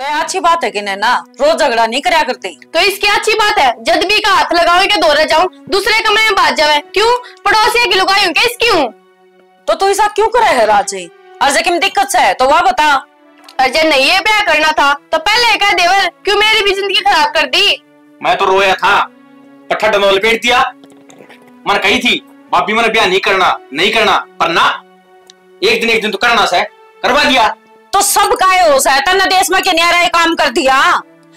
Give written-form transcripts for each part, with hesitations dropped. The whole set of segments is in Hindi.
तो अच्छी बात है कि ना रोज झगड़ा नहीं करया करते। तो इसकी अच्छी बात है, जब भी का हाथ लगाओ के दौरे जाऊं दूसरे कमरे में बात जावे, क्यों पड़ोसी की लुगाई हूं क्या इसकी हूं? तो तू ऐसा क्यों करे है राजे? अजय की दिक्कत है तो वह बता। अजय नहीं ये ब्याह करना था तो पहले कह देवर, क्यों मेरी भी जिंदगी खराब कर दी? मैं तो रोया था, पट्टा डनो लपेट दिया। मन कही थी भाभी मैंने ब्याह नहीं करना पर ना एक दिन तो करना से करवा दिया। तो सब काय हो तन्ने देश में के न्यारा काम कर दिया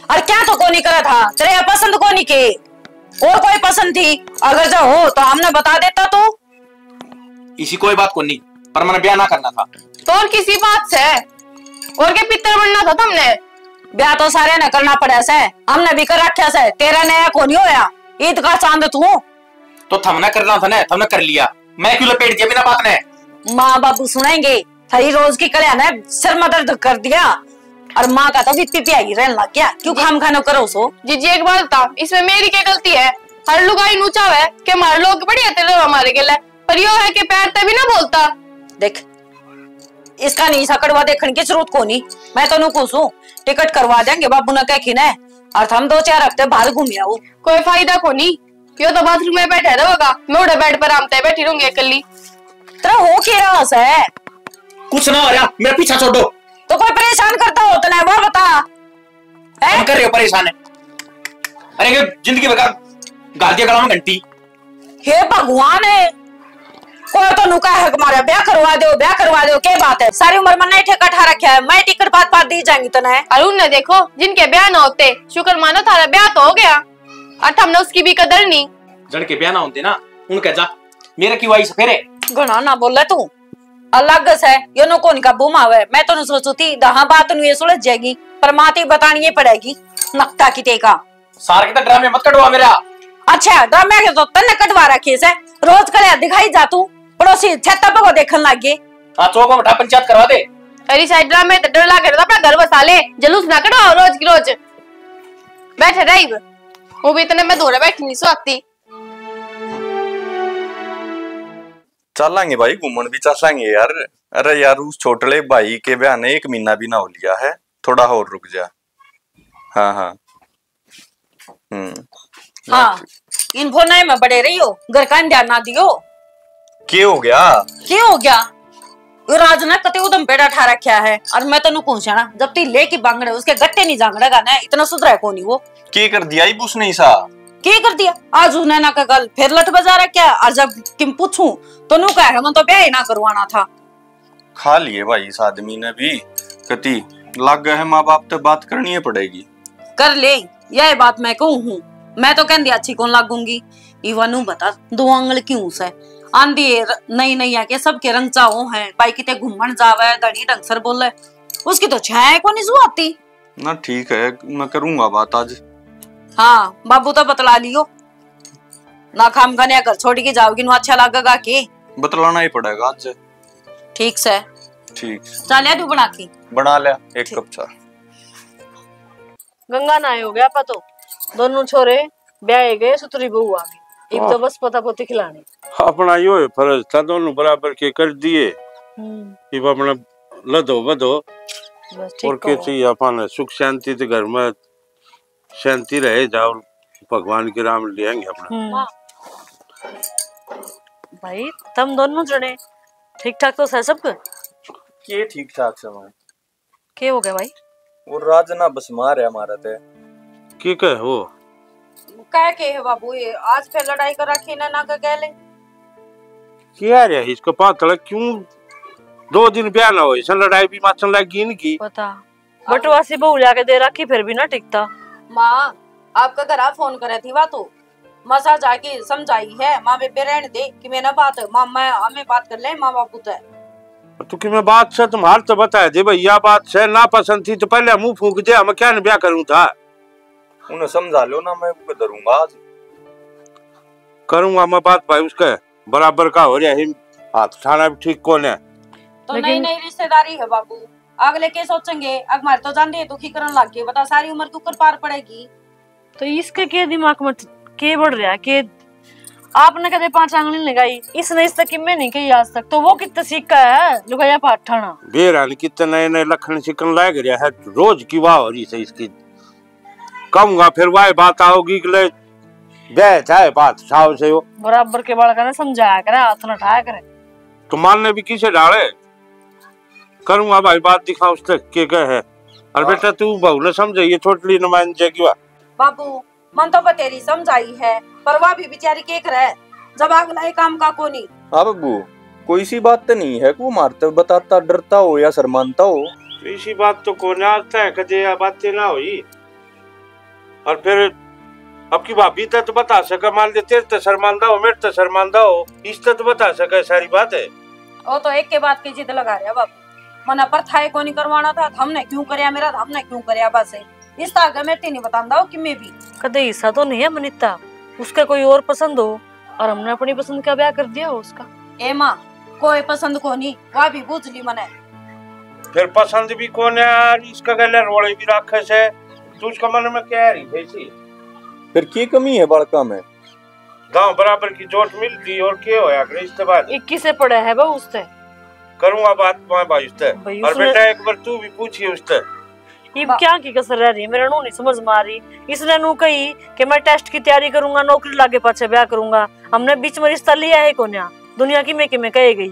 और क्या तो को नहीं करा था, तेरे पसंद को नहीं के और कोई पसंद थी अगर जो हो तो हमने बता देता। तो इसी कोई बात को नहीं पर मैंने ब्याह ना करना था। तो और किसी बात से और के पितर बनना था तुमने? ब्याह तो सारे ने करना पड़ा से, हमने भी कर रखा से, तेरा नया को नहीं होया। ईद का चांद तू तो थमने करना था ना, थमने कर लिया, मैं क्यों लपेट दिया बिना बात ने? माँ बाबू सुनेंगे थारी रोज की कल्या ने सर में दर्द कर दिया और माँ का तो भी आई रहने लग गया। क्यों खाम खानो करो सो? जी एक बात था, इसमें मेरी क्या गलती है? हर लुगाई नूचा है कि हमारे लोग बढ़िया तेरे हमारे के लिए, पर यो है कि पैर तभी ना बोलता। देख इसका नहीं सा कड़वा देखने की जरूरत को नहीं, मैं तो पूछू टिकट करवा देंगे बाबू ने कह खिना है और हम 2-4 हफ्ते बाहर घूम आओ। कोई फायदा को नहीं, यो तो बाथरूम में बैठा रहेगा, मैं उड़े बेड पर आमते बैठी रहूंगी अकेली। तेरा हो क्या रहा है? कुछ ना हो रहा, मेरा पीछा छोड़ दो। तो कोई परेशान करता हो तो ना वो बता। हम कर रहे हो परेशान है? अरे जिंदगी भर गालियां गला में घंटी। हे भगवान है, कोई तो नुका है हमारा ब्याह करवा दो क्या बात है? सारी उम्र में नहीं ठेका ठा रखा है, मैं टिकट पात दी जाएंगी तो ना। अरुण ने देखो जिनके ब्याह ना होते शुक्र मानो थारा ब्याह तो हो गया और हमने उसकी भी कदर नहीं। जड़ के ब्याह ना होते ना उनके जा मेरा क्यों आई सफेरे घना ना बोल तू अलग से यो नो कौन का बुमावे। मैं तो सोचू थी दहा बात ये सुलझ जाएगी पर माती बतानी पड़ेगी नक्ता की टेका। सार के तो ड्रामे मत कटवा मेरा। अच्छा ड्रामे के तो तन्ने कटवा रखे से रोज करे दिखाई जा तू पड़ोसी छत्ता पे को देखने लग गए। हाँ चौको बैठा पंचायत करवा दे। अरे साइड ड्रामे तो डर लगे अपना घर बसा ले, जलूस ना कटवाओ रोज की रोज। बैठे रही वो भी इतने में दौड़े बैठी नहीं सोती। चलेंगे भाई घूमन भी चलेंगे यार। अरे यार उस छोटले भाई के ब्याह ने 1 महीना भी ना हो लिया है, थोड़ा और रुक जा। हाँ हाँ हाँ इन्फो नहीं में बड़े रही हो, घर का ध्यान ना दियो। क्या हो गया? राज ने कते उदम पेड़ा ठा रखा है और मैं तो पूछा ना जब ती लेके बांगड़े उसके गट्टे नहीं जांगड़ेगा ना इतना सुधरा को नहीं वो। क्या कर दिया बूस नहीं सा? क्या कर दिया? आज उसने ना कल फिर लट बजा रखा और जब किम पूछूं तो नु कह मैं तो ब्याह ही ना करवाना था। खा लिए भाई इस आदमी ने भी, कति लग गए है माँ बाप तो बात करनी पड़ेगी। कर ले यह बात मैं कहूँ हूँ, मैं तो कहती अच्छी कौन लागूंगी। इवानू बता 2 आंगल क्यों से आंधी नहीं आके सबके रंग चाहो है भाई किते घूमन जावे धनी ढंग सर बोले उसकी तो छाया को नहीं जुआती ना। ठीक है मैं करूंगा बात आज। हाँ बाबू तो बतला लियो ना खाम खाने घर छोड़ के जाओगी ना अच्छा लगेगा के बतलाना ही पड़ेगा आज। ठीक से ठीक चल तू बना लिया 1 कप चाय। गंगा नहाए हो गया तो दोनों छोरे ब्याह गए, सुतरी बहू आ गई, एक तो बस पता पोती खिलाने। अपना यो है फर्ज था, दोनों बराबर के कर दिए। इब अपना लदो बदो और के चाहिए अपन सुख शांति तो घर में शांति रहे जाओ भगवान के राम ले आएंगे अपना। भाई तुम दोनों जने ठीक ठाक तो है सब? के ठीक ठाक समय क्या हो गया भाई? वो राज ना बस मार है हमारा ते की कह वो कह के है बाबू ये आज फिर लड़ाई कर रखी ना कह ले क्या रे इसको पता लग क्यों 2 दिन ब्याह ना हो सन लड़ाई भी माचन लगी इनकी पता बटवासी बहू लाके दे रखी फिर भी ना टिकता। माँ आपका घर फोन करे थी बात तो मसा जाके समझाई है माँ बेबे रहने दे कि मैं ना बात माँ मैं हमें बात कर ले माँ बापू तो कि मैं बात से तुम्हार तो बताया दे भैया बात से ना पसंद थी तो पहले मुंह फूंक दे मैं क्या ब्याह करूं था। उन्हें समझा लो ना, मैं करूंगा आज करूंगा मैं बात भाई उसका बराबर का हो रहा है हाथ उठाना भी ठीक कौन है। तो नई रिश्तेदारी है बाबू अगले के सोचेंगे अगमार तो जान दे दुखी करने लग गए बता सारी उम्र तू कर पार पड़ेगी। तो इसके के दिमाग में के बढ़ रहा है के आपने कदे 5 आंगली लगाई, इसने इस तक में नहीं कही आज तक, तो वो कितना सीखा है लुगाया पाठाना। बेरान कितने नए नए लखन सिकन लग रहा है, रोज की वाह हो रही है इसकी। कहूंगा फिर वह बात आओगी कि ले बे चाहे बात साव से हो बराबर के बाल का समझाया करे, हाथ न उठाया करे। तो मानने भी किसे डाले करूंगा भाई, बात दिखा उस तक के है। और बेटा तू बहु ने समझे ये छोटली नुमाइंदे की बात। बाबू मन तो बतेरी समझाई है, पर वह भी बेचारी के करे जब अगला काम का को नहीं। अब बू कोई सी बात तो नहीं है को मारते बताता डरता हो या शर्मानता हो। तो इसी बात तो कौन आता है कदे बातें ना हुई। और फिर अब की भाभी तो बता सका, मान ले तेरे तो शर्मांदा हो मेरे तो शर्मांदा हो, इस तो बता सका सारी बात है। वो तो एक के बाद की जिद लगा रहा बाबू, मना पर था को नहीं करवाना था, हमने क्यों करया मेरा, हमने क्यों करया, बस इस तरह मैं नहीं बतांदा हो कि मैं भी कदे हिस्सा तो नहीं है मनीता, उसका कोई और पसंद हो और हमने अपनी पसंद का ब्याह कर दिया हो उसका। ए माँ कोई पसंद को नहीं, वह भी पूछ ली मने। फिर पसंद भी कौन है यार, इसका गले रोड़े भी रखे से, तू उसका मन में क्या रही थी। फिर की कमी है बड़का में, गांव बराबर की जोट मिलती और क्या होया करे इसके बाद 21 से पड़े है बहु उससे करूंगा बात मैं भाई उससे। और बेटा एक बार तू भी पूछिए उससे ये क्या की कसर रह रही है, मेरा नो नहीं समझ में आ रही। इसने नु कही कि मैं टेस्ट की तैयारी करूंगा, नौकरी लागे पाछे ब्याह करूंगा, हमने बीच में रिश्ता लिया है कोन्या, दुनिया की में कहे गई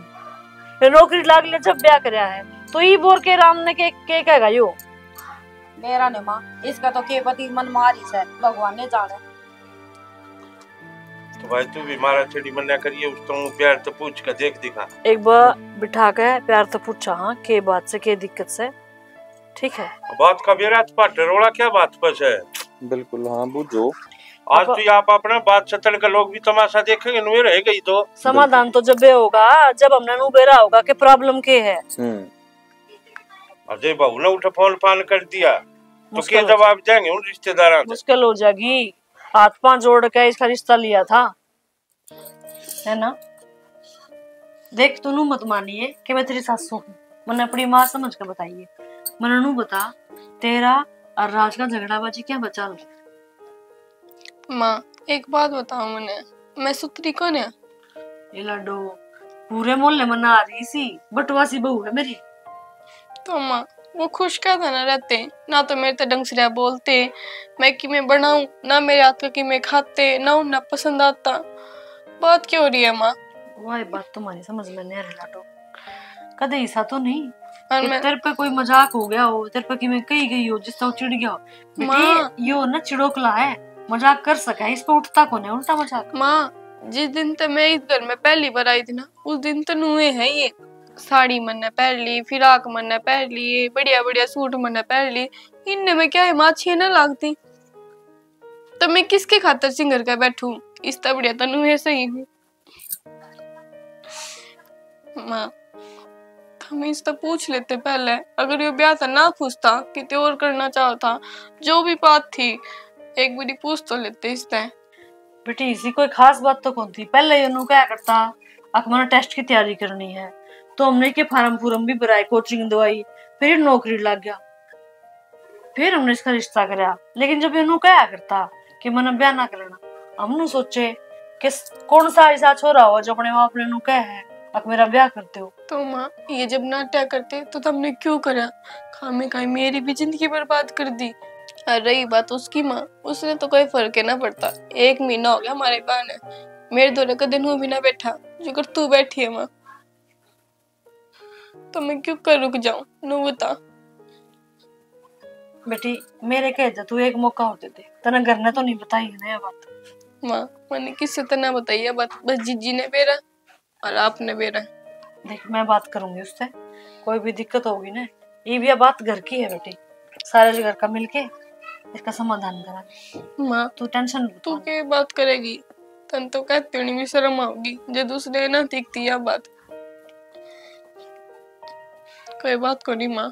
ये नौकरी लाग ले जब ब्याह करया है, तो ई बोर के राम ने के कहेगा यो मेरा ने माँ इसका तो के पति मन मारी से भगवान ने जाने। तो भाई तू भी मारा छड़ी मन्ना करिए उस तो प्यार तो पूछ कर देख दिखा, एक बार बिठा के प्यार तो पूछा हाँ के बात से के दिक्कत से, ठीक है बात का बेरा पाट रोड़ा क्या बात बस है। बिल्कुल हाँ बुझो, आज तो आप अपना बात सतन का लोग भी तमाशा देखेंगे नुए रह गई तो समाधान तो जब होगा जब हमने नु बेरा होगा कि प्रॉब्लम के है। अजय बहू ने उठा फोन फान कर दिया तो क्या जवाब देंगे उन रिश्तेदारों से, मुश्किल हो जाएगी। हाथ पांव जोड़ के इसका रिश्ता लिया था है ना। देख तू नू मत मानिए कि मैं तेरी सासू हूँ, मैंने अपनी माँ समझ कर बताइए। मैंने नू बता तेरा और राज का झगड़ाबाजी क्या बचा लो। माँ एक बात बताओ मैंने, मैं सुतरी कौन है? ये लड्डू पूरे मोहल्ले में ना आ रही सी बटवासी बहू है मेरी। तो माँ वो खुश क्या था ना रहते, ना तो मेरे तो ढंग से बोलते, मैं कि मैं बनाऊं ना मेरे हाथ का कि मैं खाते ना उन्हें पसंद आता, बात क्यों हो रही है माँ? वही बात तुम्हारी समझ में नहीं आ रही लाडो, कदे ऐसा तो नहीं कि तेरे पे कोई मजाक हो गया हो, तेरे पे कि मैं कही गई हो जिससे वो चिढ़ गया हो। बेटी यो ना चिड़ोकला है, मजाक कर सका इस पे उठता कौन है उल्टा मजाक। माँ जिस दिन तो मैं इस घर में पहली बार आई थी ना उस दिन तो नुए है ये साड़ी मैंने पहन ली, फिराक मैंने पहन ली, बढ़िया बढ़िया सूट मैंने पहन ली, इनने में क्या है माँ अच्छी ना लगती, तो मैं किसके खातर सिंगर का बैठूं, इस तरह बढ़िया तो नुए सही हूँ। माँ हम इस तो पूछ लेते पहले, अगर ये ब्याह था ना पूछता कितने और करना चाहता, जो भी बात थी एक बारी पूछ तो लेते इस तरह। बेटी इसी कोई खास बात तो कौन थी, पहले ये नु क्या करता हमारा टेस्ट की तैयारी करनी है तो हमने के फार्म भी भराए, कोचिंग दवाई, फिर नौकरी लग गया, फिर हमने इसका रिश्ता कराया। लेकिन जब ये क्या करता कि मैंने ब्याह ना करना, हमने सोचे कि कौन सा ऐसा छोरा हो जो अपने माँ अपने नु कह है अब मेरा ब्याह करते हो। तो माँ ये जब नाटक करते तो तुमने क्यों करा, खामे खाई मेरी भी जिंदगी बर्बाद कर दी। और रही बात उसकी माँ, उसने तो कोई फर्क है ना पड़ता, 1 महीना हो गया हमारे बहन मेरे दौरे का दिन भी ना बैठा जो कर तू बैठी है माँ, तो मैं क्यों कर रुक जाऊं नु बता। बेटी मेरे कह तू एक मौका होते थे, तना घर ने तो नहीं बताई है ना बात। माँ मैंने किससे तो ना बताई है बात, बस जीजी ने बेरा और आपने बेरा। देख मैं बात करूंगी उससे, कोई भी दिक्कत होगी ना, ये भी बात घर की है बेटी, सारे घर का मिलके इसका समाधान करा। माँ तू टेंशन तू क्या बात करेगी, तन तो कहती होनी भी शर्म आओगी जो दूसरे ना दिखती है बात। कोई बात को नहीं माँ,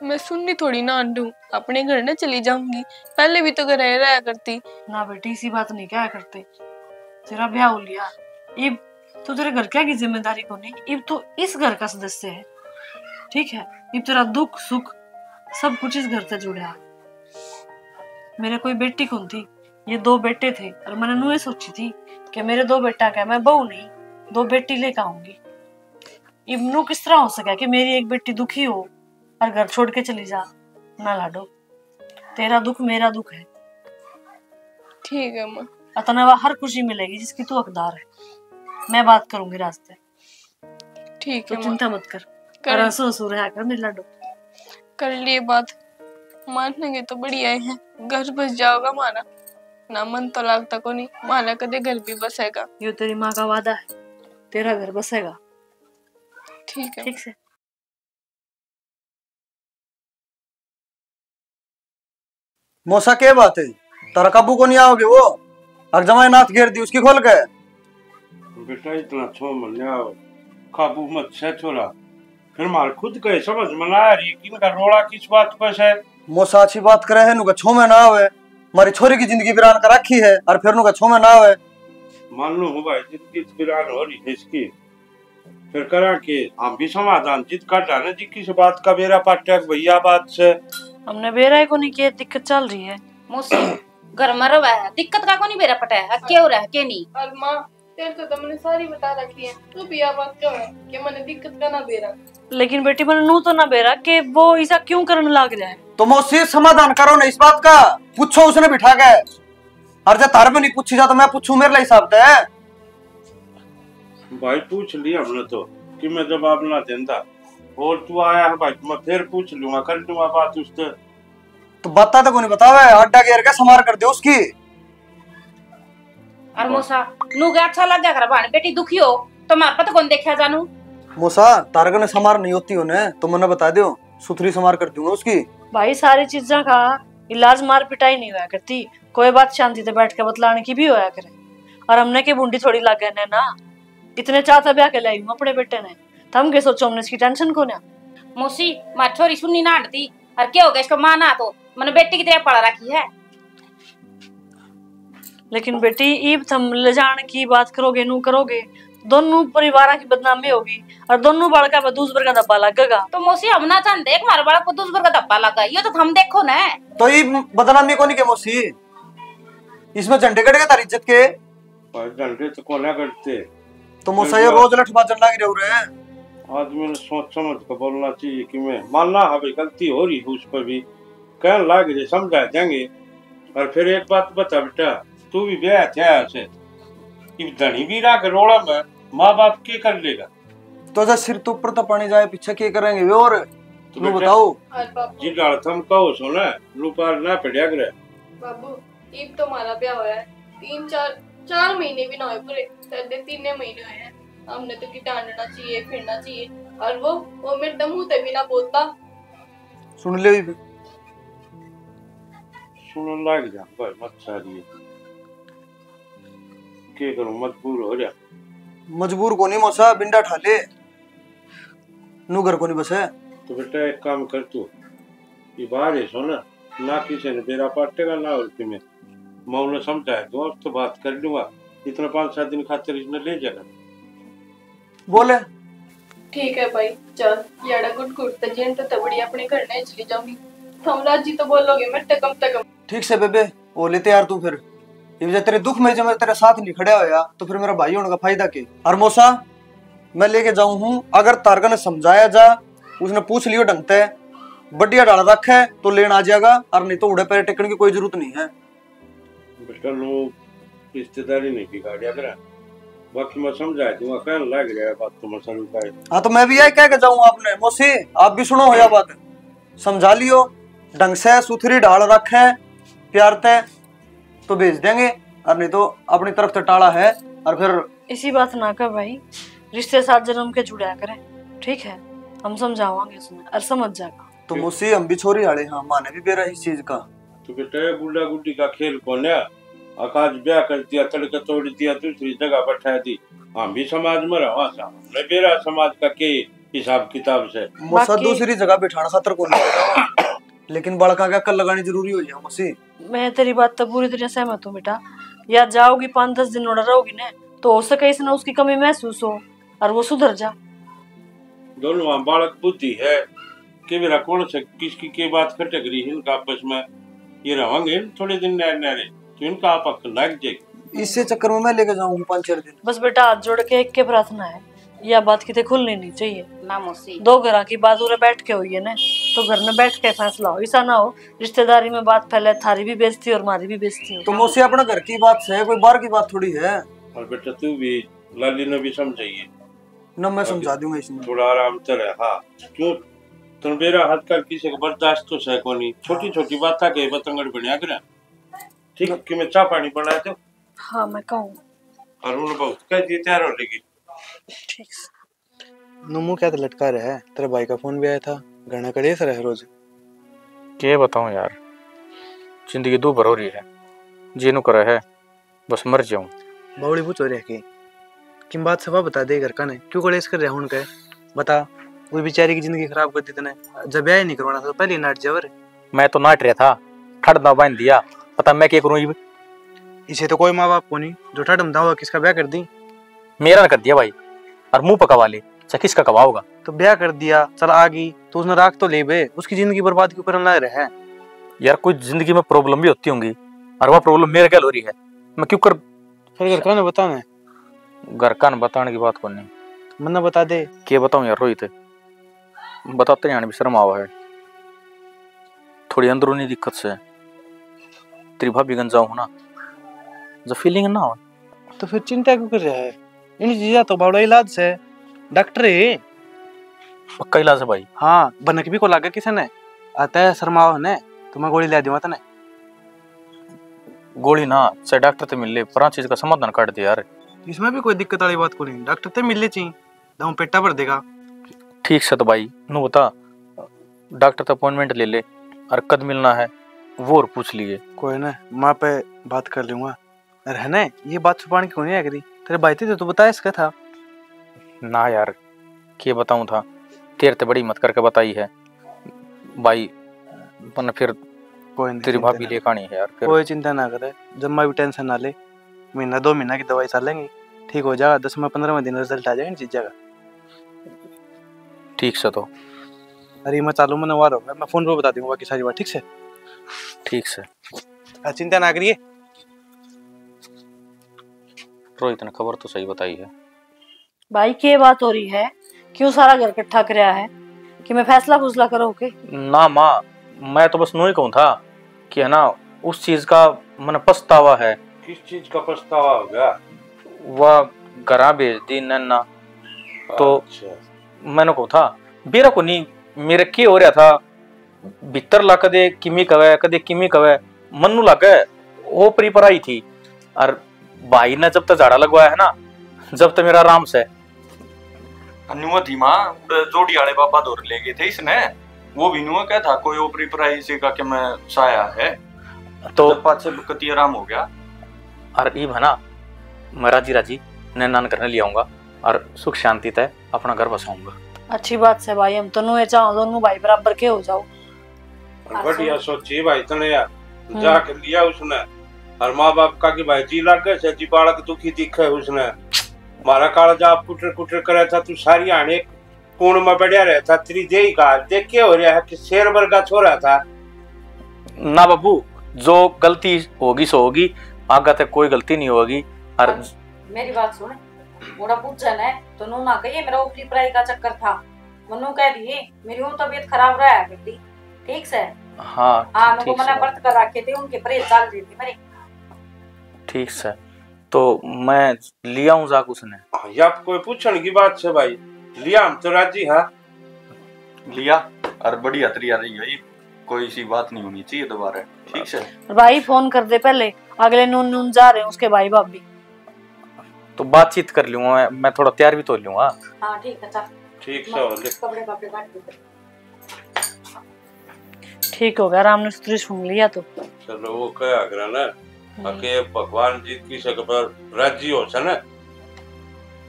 मैं सुननी थोड़ी ना अंडू, अपने घर न चली जाऊंगी, पहले भी तो घर रहा करती ना बेटी, इसी बात नहीं क्या करते, तेरा ब्याह हो लिया, इब तो तेरे घर क्या की जिम्मेदारी को नहीं, इब तो इस घर का सदस्य है, ठीक है, इब तेरा दुख सुख सब कुछ इस घर से जुड़ा। मेरे कोई बेटी कौन थी ये 2 बेटे थे और मैंने नुए सोची थी कि मेरे 2 बेटा क्या, मैं बहू नहीं 2 बेटी लेकर आऊंगी। इब्नू किस तरह हो सका कि मेरी एक बेटी दुखी हो और घर छोड़ के चली जा। ना लाडो, तेरा दुख मेरा दुख है। ठीक है माँ। अतनवा हर खुशी मिलेगी जिसकी तू हकदार है। मैं बात करूंगी रास्ते। ठीक तो है चिंता मत कर। कर- और हंसू हंसू रहा कर मेरे लाडो। कर लिए बात, मानेंगे तो बढ़िया है। घर बस जाओगा हमारा, ना मन तो लगता को नहीं, माना कदे घर भी बसेगा। ये तेरी माँ का वादा है, तेरा घर बसेगा। ठीक है। ठीक से। मौसा क्या बात है, तारा काबू को नहीं आओगे वो और जमाई नाथ घेर दी उसकी खोल के। बेटा इतना छो मन आओ काबू मत से छोरा, फिर मार खुद के समझ में आ रही कि इनका रोड़ा किस बात पर है। मौसा अच्छी बात करे है, नुका छो में ना आवे, मारी छोरी की जिंदगी वीरान कर रखी है और फिर नुका छो में ना आवे। मान लो हो भाई जिंदगी वीरान हो रही है इसकी, फिर करा के हम भी समाधान जित कर जाने जी किस बात का बेरा पाटक भैया बात से। हमने बेरा को नहीं किया, दिक्कत चल रही है। मौसी घर में रवा है, दिक्कत का को नहीं बेरा पटा है, क्या हो रहा है क्या नहीं। और माँ तेरे तो मैंने सारी बता रखी है, तू भी यह बात क्यों है कि मैंने दिक्कत का ना बेरा। लेकिन बेटी मैंने नू तो ना बेरा कि वो ऐसा क्यों करने लग रहा है। तो मौसी समाधान करो ना इस बात का, पूछो उसने बिठा के। और जब तार में नहीं पूछी जा तो मैं पूछूं, मेरे लिए हिसाब है। भाई पूछ लिया हमने तो कि मैं जवाब ना देता, और तू आया है भाई मैं फिर पूछ लूंगा, कर लूंगा बात उससे। तो बता तो को नहीं बतावे, अड्डा घेर के समार कर दे उसकी। और मौसा नू के अच्छा लग गया कर भाण बेटी दुखी हो तो मार पता कौन देखा जानू। मौसा तारक ने समार नहीं होती उन्हें तो मैंने बता दियो, सुथरी समार कर दूंगा उसकी। भाई सारी चीजा का इलाज मार पिटाई नहीं हुआ करती, कोई बात शांति से बैठ के बतलाने की भी होया करे। और हमने की बूंदी थोड़ी लग गए ना, इतने चाहता ब्याह के लाई हूँ अपने बेटे ने, थम के सोचो हमने इसकी टेंशन को ना। मौसी मार छोरी सुननी ना हटती और क्या हो गया इसको मां ना तो मैंने बेटी की तरह पढ़ा रखी है। लेकिन बेटी ईब थम ले जाने की बात करोगे नू करोगे, दोनों परिवार की बदनामी होगी और दोनों बालका पर दूसरे का धब्बा लगेगा। तो मौसी हम ना चाहते हमारे बालक को दूसरे का धब्बा लगा, ये तो हम देखो ना। तो ये बदनामी को नहीं के मौसी, इसमें झंडे कटेगा तारी इज्जत के। झंडे तो कोना करते। तो मौसा ये रोज लठ बाजन लाग रहे हैं। आदमी ने सोच समझ कर बोलना चाहिए कि मैं मानना है भाई गलती हो रही है उस पर भी, कहने लाग रहे समझा देंगे। और फिर एक बात बता बेटा, तू भी ब्याह थे से धनी भी राग रोड़ा में माँ बाप के कर लेगा। तो जब सिर तो ऊपर तो पानी जाए पीछे क्या करेंगे वे। और तो तू बताओ जी डाल थम कहो सो ना रूपार ना पड़िया करे। बाबू ईब तो हमारा ब्याह होया है, 4 महीने भी ना हुए पूरे, 3 महीने हुए हैं। हमने तो कि डांटना चाहिए फिरना चाहिए, और वो मेरे मुंह पे भी ना बोलता। सुन ले सुन लग जा भाई मत सारी के करूं, मजबूर हो जा। मजबूर को नहीं मौसा, बिंडा ठाले नू घर को नहीं बस है। तो बेटा एक काम कर, तू ये बाहर है सो ना किसी ने तेरा पाटेगा ना और तुम्हें मैं उन्हें समझाए दोस्त तो बात कर लूंगा, इतना 5-7 दिन खातिर इसने ले जाएगा। बोले ठीक है भाई चल, याड़ा गुट गुट तजिन तो तबड़ी अपने घर नहीं चली जाऊंगी, तुम राजी तो बोलोगे मैं तकम। ठीक से बेबे वो लेते यार, तू फिर ये तेरे दुख में जब मैं तेरे साथ नहीं खड़ा होया तो फिर मेरा भाई होने का फायदा के। और मौसा मैं लेके जाऊं हूँ, अगर तारका ने समझाया जा, उसने पूछ लियो ढंग से बढ़िया डाल रखा है तो लेना आ जाएगा, और नहीं तो उड़े पैर टेकने की कोई जरूरत नहीं है। बेटा लोग रिश्तेदारी नहीं बिगाड़िया करा, बाकी मैं समझा दूंगा, कहने लग रहा है बात तो मैं समझ पाए। हाँ तो मैं भी यही कह के जाऊँ आपने, मौसी आप भी सुनो होया बात, समझा लियो ढंग से, सुथरी डाल रखे प्यार ते तो भेज देंगे, और नहीं तो अपनी तरफ से टाला है। और फिर इसी बात ना कर भाई, रिश्ते साथ जन्म के जुड़ा करें, ठीक है हम समझावांगे उसमें और समझ जाएगा। तो मुझसे हम भी छोरी आड़े, हाँ माने भी बेरा इस चीज का। तो बेटा गुड्डा गुड्डी का खेल कौन है, आकाश ब्याह कर दिया, तड़का तोड़ दिया, दूसरी जगह बैठा दी, हम भी समाज में रहा मैं बेरा समाज का के हिसाब किताब से मौसा दूसरी जगह बैठाना खातर कौन है, लेकिन बड़का क्या कल लगानी जरूरी हो जाए मौसी। मैं तेरी बात तो पूरी तरह सहमत हूँ बेटा, या जाओगी 5-10 दिन और रहोगी ना तो हो सके इसने उसकी कमी महसूस हो और वो सुधर जा। दोनों बालक बुद्धि है कि मेरा कौन से किसकी के बात खटक रही है इनका आपस में, ये रहेंगे थोड़े दिन नहरे तो इनका आपक लग जाएगी। इससे चक्कर में मैं लेके जाऊंगा 5-4 दिन। बस बेटा हाथ जोड़ के एक के प्रार्थना है, यह बात कितने खुलनी नहीं चाहिए ना मौसी। 2 घर की बात उरे बैठ के हुई है ना, तो घर में बैठ के फैसला हो, ऐसा ना हो रिश्तेदारी में बात फैले, थारी भी बेइज्जती और हमारी भी बेइज्जती हो। तो मौसी अपना घर की बात है, कोई बाहर की बात थोड़ी है। और बेटा तू भी लाली ने भी समझाइए ना, मैं समझा दूंगा इसमें। थोड़ा आराम चले। हाँ जो तुम मेरा हाथ कर किसी को बर्दाश्त तो है को नहीं, छोटी छोटी बात के बतंगड़ बनिया करे। ठीक कि मैं चाय पानी बनाया तो हाँ मैं कहूँ और उन बहुत कह दिए तैयार हो लेगी। ठीक से। नुमू क्या लटका रहा है, तेरे भाई का फोन भी आया था, घना करे से रह रोज। क्या बताऊं यार, जिंदगी दो भर हो रही है, जीनू करे है बस मर जाऊं। बावड़ी पूछ हो रही है किन बात सभा बता दे घर का ने क्यों कलेश कर रहा हूं उनके बता। वो बेचारी की जिंदगी खराब कर दी तूने, जब ब्याह नहीं करवाना था तो पहले नाट जावर। मैं तो नाट रहा था, ठड़ दाव बांध दिया, पता मैं क्या करूं। इसे तो कोई माँ बाप को नहीं जो ठड़म दावा किसका ब्याह कर दी। मेरा ना कर दिया भाई, और मुंह पकवा ले, किसका कवाओगा। तो ब्याह कर दिया, चल आ गई तो उसने राख तो ले बे, उसकी जिंदगी बर्बाद क्यों करना रहे। यार कुछ जिंदगी में प्रॉब्लम भी होती होंगी, और वह प्रॉब्लम मेरे क्या हो रही है, मैं क्यों कर। फिर घर का ना बताना, घर का न बताने की बात को नहीं, मन्ना बता दे। क्या बताऊं यार रोहित, बताते यहाँ भी शर्म आवा है, थोड़ी अंदरूनी दिक्कत से तेरी भाभी गंजा हूं ना, जब फीलिंग ना हो। तो फिर चिंता क्यों कर रहा है, इन चीजा तो बड़ा इलाज से डॉक्टर है। पक्का इलाज है भाई। हाँ बनक भी को लागा किसी ने आता है शर्माओ ने, तो मैं गोली ला दूंगा तने। गोली ना से डॉक्टर ते मिल ले, पर चीज का समाधान काट दे यार। इसमें भी कोई दिक्कत वाली बात को नहीं, डॉक्टर ते मिल ले चाहिए, दाऊ पेटा भर देगा। ठीक से तो भाई नु बता, डॉक्टर का अपॉइंटमेंट ले ले, और कद मिलना है वो और पूछ लिए। कोई ना माँ पे बात कर लूंगा। अरे है ना ये बात छुपाने की नहीं करी, तेरे भाई थे तो बता इसका था ना यार, क्या बताऊं था, तेरे ते बड़ी मत करके बताई है भाई, वरना फिर कोई नहीं तेरी भाभी ले कहानी है यार। फिर कोई चिंता ना करे, जब मैं भी टेंशन ना ले, 1-2 महीना की दवाई चलेंगे, ठीक हो जाएगा, 10-15 दिन रिजल्ट आ जाएगा इन चीज का। ठीक से तो अरे मैं चालू मैंने वार होगा, मैं फोन पे बता दूंगा बाकी सारी बात। ठीक से ठीक से, चिंता ना करिए। रोहित ने खबर तो सही बताई है। भाई क्या बात हो रही है, क्यों सारा घर इकट्ठा कराया है कि मैं फैसला फुसला करो के? ना माँ, मैं तो बस नू ही कहूँ था कि है ना, उस चीज का मन पछतावा है। किस चीज का पछतावा हो गया? वह घरा भेज दी नन्ना, तो अच्छा। मैंने कहूँ था बेरा को नहीं, मेरे के हो रहा था भीतर ला कदे किमी कवे मनु लगे वो परी पर आई थी, और भाई ने जब तक झाड़ा लगवाया है ना, जब तक मेरा आराम से नुआ थी माँ, जोड़ी वाले बाबा दौर ले गए थे इसने, वो भी नुआ क्या था कोई ओपरी पराई से का कि मैं साया है, तो पाँच से कति आराम हो गया। और ये है ना, मैं राजी राजी नैनान करने ले आऊंगा और सुख शांति तय अपना घर बसाऊंगा। अच्छी बात है भाई, हम तो नुए चाहो दोनों भाई बराबर के हो जाओ। बढ़िया सोची भाई तने यार, जाके लिया उसने, और माँ बाप का कि भाई जी लग गए जी, बालक दुखी दिखे उसने, मारा काला जाप कुटर कुटर करे था, तू सारी आने कोण में बढ़िया रहता, तेरी देही का देख के हो रहा है कि शेर वर्गा छोरा था ना बाबू, जो गलती होगी सो होगी, आगे तक कोई गलती नहीं होगी। और मेरी बात सुन, मोड़ा पूछन है तो नू ना कहिए मेरा ऊपरी पढ़ाई का चक्कर था, मनु कह दिए मेरी वो तबीयत खराब रहा है बेटी। ठीक से हाँ उनको मैंने व्रत कर रखे थे, उनके परहेज चल रही थी मेरे। ठीक से, तो मैं लिया हूँ जाक उसने। या कोई पूछने की बात है भाई, लिया हम तो राजी। हाँ लिया, और बढ़िया तरिया रही है, कोई सी बात नहीं होनी चाहिए दोबारा। ठीक से भाई फोन कर दे पहले, अगले नून जा रहे हैं उसके भाई भाभी, तो बातचीत कर लूंगा मैं थोड़ा तैयार भी तो लूंगा। हाँ ठीक है, चल ठीक से हो कपड़े कपड़े काट दे। ठीक हो गया, राम ने स्त्री सुन लिया तो चलो वो क्या आग्रह ना, आके भगवान जी की सगर राजी हो सा ना,